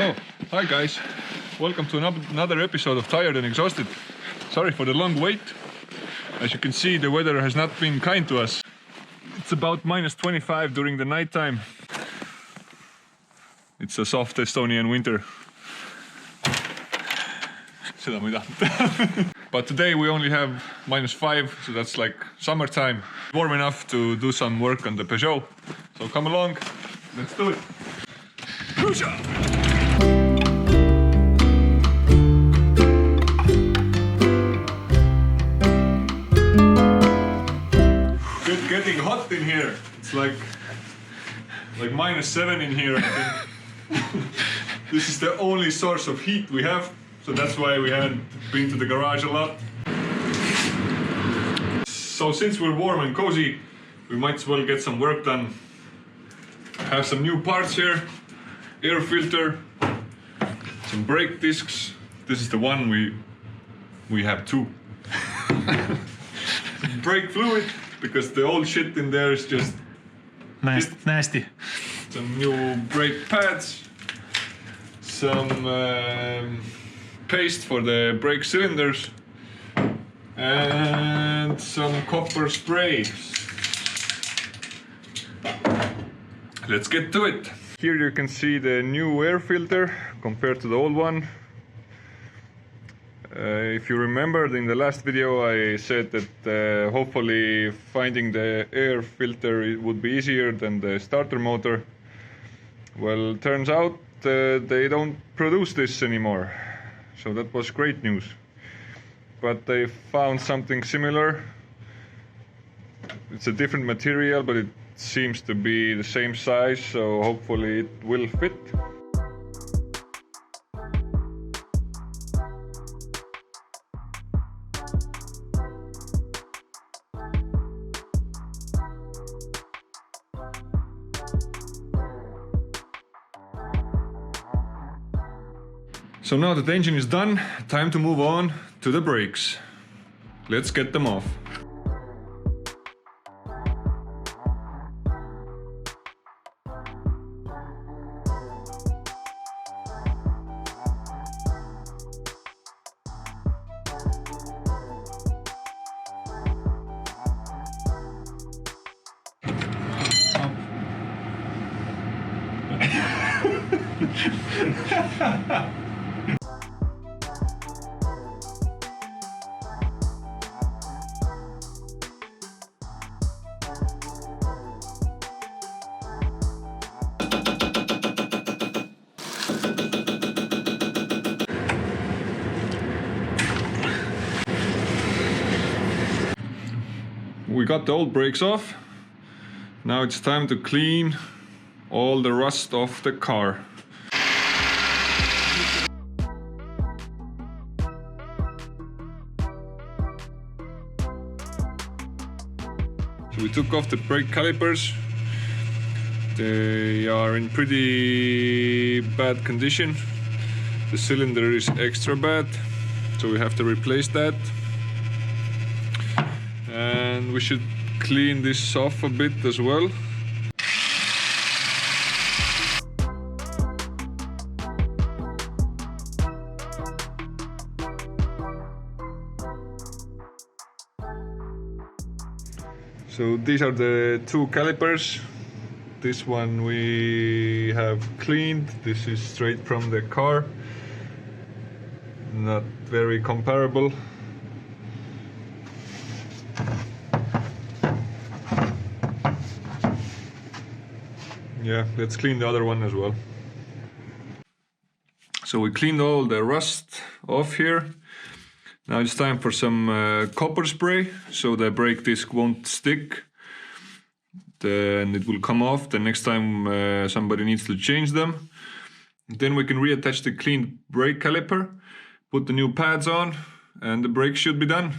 Oh, hi guys. Welcome to another episode of Tired and Exhausted. Sorry for the long wait. As you can see, the weather has not been kind to us. It's about -25 during the night time. It's a soft Estonian winter. Seda ma ei tahtnud. But today we only have -5, so that's like summertime. Warm enough to do some work on the Peugeot. So come along, let's do it. Peugeot! It's getting hot in here. It's like -7 in here, I think. This is the only source of heat we have, so that's why we haven't been to the garage a lot. So since we're warm and cozy, we might as well get some work done. Have some new parts here, air filter, some brake discs. This is the one we have two. Brake fluid, because the old shit in there is just nasty. Some new brake pads, some paste for the brake cylinders, and some copper spray. Let's get to it. Here you can see the new air filter compared to the old one. If you remembered, in the last video I said that hopefully finding the air filter would be easier than the starter motor. Well, turns out they don't produce this anymore, so that was great news. But they found something similar. It's a different material, but it seems to be the same size, so hopefully it will fit. So now that the engine is done, time to move on to the brakes. Let's get them off. We got the old brakes off. Now it's time to clean all the rust off the car. So we took off the brake calipers. They are in pretty bad condition. The cylinder is extra bad, so we have to replace that. And we should clean this off a bit as well. So these are the two calipers. This one we have cleaned. This is straight from the car. Not very comparable. Yeah, let's clean the other one as well. So we cleaned all the rust off here. Now it's time for some copper spray, so the brake disc won't stick. And it will come off the next time somebody needs to change them. Then we can reattach the cleaned brake caliper, put the new pads on, and the brake should be done.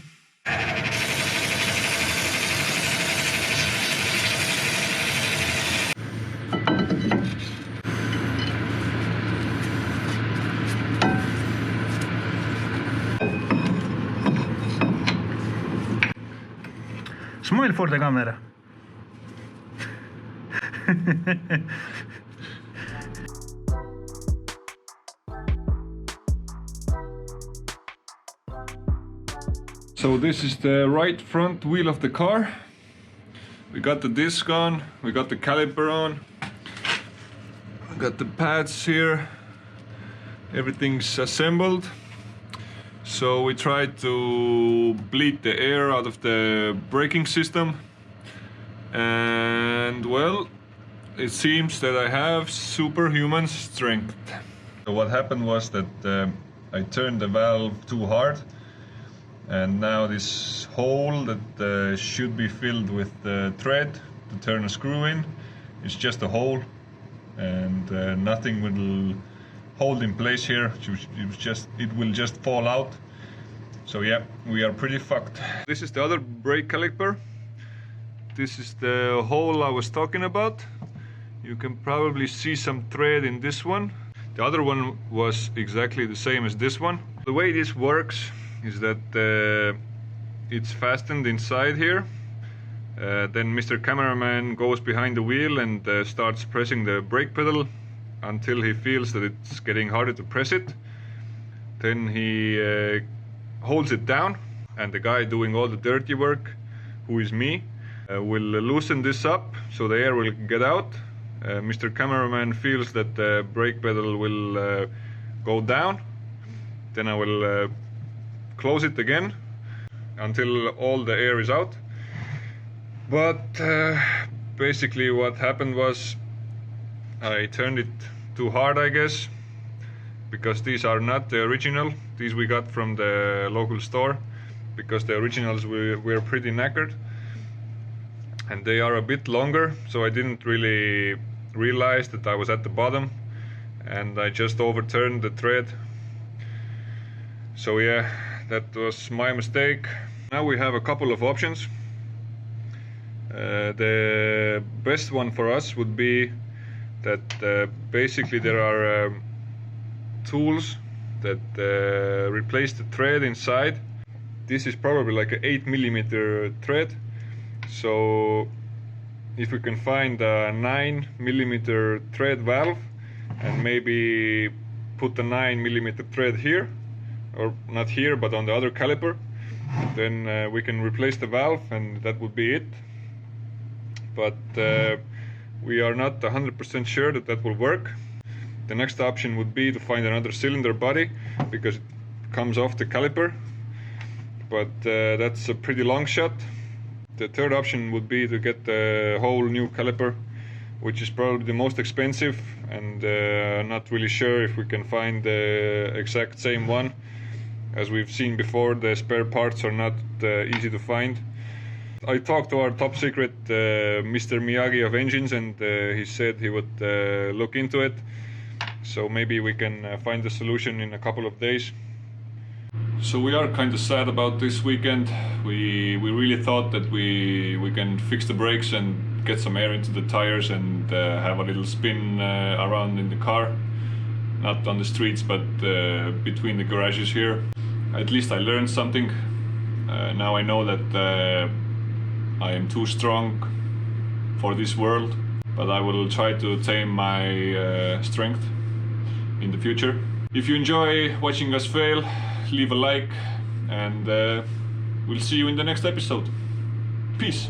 Smile for the camera. So this is the right front wheel of the car. We got the disc on, we got the caliper on, we got the pads here, everything's assembled. So we tried to bleed the air out of the braking system, and well, it seems that I have superhuman strength. So what happened was that I turned the valve too hard, and now this hole that should be filled with thread to turn a screw in is just a hole, and nothing will hold in place here. It will just fall out. So yeah, we are pretty fucked. This is the other brake caliper. This is the hole I was talking about. You can probably see some thread in this one. The other one was exactly the same as this one. The way this works is that it's fastened inside here. Then Mr. Cameraman goes behind the wheel and starts pressing the brake pedal until he feels that it's getting harder to press it. Then he holds it down, and the guy doing all the dirty work, who is me, will loosen this up so the air will get out. Mr. Cameraman feels that the brake pedal will go down. Then I will close it again until all the air is out. But basically what happened was I turned it too hard, I guess, because these are not the original. These we got from the local store, because the originals were pretty knackered and they are a bit longer, so I didn't really realize that I was at the bottom and I just overturned the thread. So yeah, that was my mistake. Now we have a couple of options. The best one for us would be that basically there are tools that replace the thread inside. This is probably like an 8mm thread. So if we can find a 9mm thread valve and maybe put the 9mm thread here, or not here but on the other caliper, then we can replace the valve and that would be it. But we are not 100% sure that that will work. The next option would be to find another cylinder body, because it comes off the caliper, but that's a pretty long shot. The third option would be to get the whole new caliper, which is probably the most expensive, and not really sure if we can find the exact same one. As we've seen before, the spare parts are not easy to find. I talked to our top secret Mr. Miyagi of engines, and he said he would look into it. So maybe we can find the solution in a couple of days. So we are kind of sad about this weekend. We really thought that we can fix the brakes and get some air into the tires and have a little spin around in the car. Not on the streets, but between the garages here. At least I learned something. Now I know that I am too strong for this world, but I will try to tame my strength in the future. If you enjoy watching us fail, leave a like, and we'll see you in the next episode. Peace.